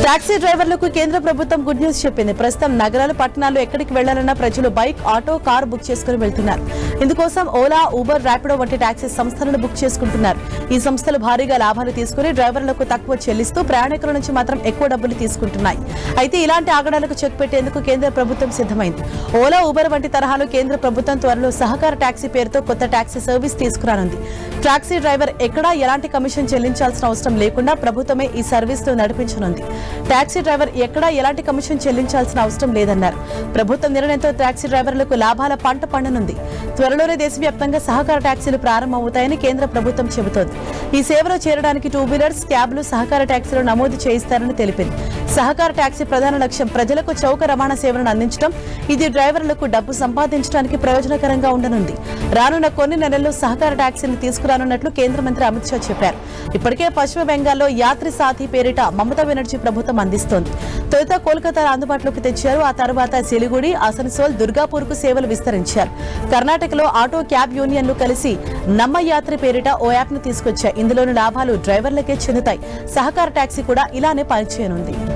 Taxi డ్రైవర్లకు కేంద్ర ప్రభుత్వం గుడ్ న్యూస్ చెప్పింది. ప్రస్తుతం నగరాలు, పట్టణాలు ఎక్కడికి వెళ్లాలన్నా ప్రజలు బైక్, ఆటో, కార్ బుక్ చేసుకుని వెళ్తున్నారు. ఇందుకోసం ఓలా, ఊబర్, ర్యాపిడో వంటి టాక్సీ సంస్థలను బుక్ చేసుకుంటున్నారు. ఈ సంస్థలు భారీగా లాభాలు తీసుకుని డ్రైవర్లకు తక్కువ చెల్లిస్తూ ప్రయాణికుల నుంచి మాత్రం ఎక్కువ డబ్బులు తీసుకుంటున్నాయి. అయితే ఇలాంటి ఆగడాలకు చెక్ పెట్టేందుకు కేంద్ర ప్రభుత్వం సిద్ధమైంది. ఓలా, ఊబర్ వంటి తరహాలో కేంద్ర ప్రభుత్వం త్వరలో సహకార టాక్సీ పేరుతో కొత్త టాక్సీ సర్వీస్ తీసుకురానుంది. టాక్సీ డ్రైవర్ ఎక్కడా ఎలాంటి కమిషన్ చెల్లించాల్సిన అవసరం లేకుండా ప్రభుత్వమే ఈ సర్వీస్ ను నడిపించనుంది. టాక్సీ డ్రైవర్ ఎక్కడా ఎలాంటి కమిషన్ చెల్లించాల్సిన అవసరం లేదన్నారు. ప్రభుత్వం నిర్ణయంతో టాక్సీ డ్రైవర్లకు లాభాల పంట పండనుంది. త్వరలోనే దేశవ్యాప్తంగా సహకార టాక్సీలు ప్రారంభమవుతాయని కేంద్ర ప్రభుత్వం చెబుతోంది. ఈ సేవలో చేరడానికి 2 వీలర్స్, క్యాబ్లు, సహకార టాక్సీలు నమోదు చేయిస్తారని తెలిపింది. సహకార టాక్సీ ప్రధాన లక్ష్యం ప్రజలకు చౌక రవాణా సేవలను అందించడం. ఇది డ్రైవర్లకు డబ్బు సంపాదించడానికి ప్రయోజనకరంగా ఉండనుంది. రానున్న కొన్ని నెలల్లో సహకార టాక్సీని తీసుకురానున్నట్లు కేంద్ర మంత్రి అమిత్ షా చెప్పారు. ఇప్పటికే పశ్చిమ బెంగాల్లో యాత్రి సాథీ పేరిట మమతా బెనర్జీ ప్రభుత్వం అందిస్తోంది. తొలుత కోల్కతా అందుబాటులోకి తెచ్చారు. ఆ తర్వాత సిలిగుడి, అసన్సోల్, దుర్గాపూర్ కు సేవలు విస్తరించారు. కర్ణాటకలో ఆటో, క్యాబ్ యూనియన్లు కలిసి నమ్మ యాత్రి పేరిట ఓ యాప్ ను తీసుకొచ్చాయి. ఇందులోని లాభాలు డ్రైవర్లకే చెందుతాయి. సహకార టాక్సీ కూడా ఇలానే పనిచేయనుంది.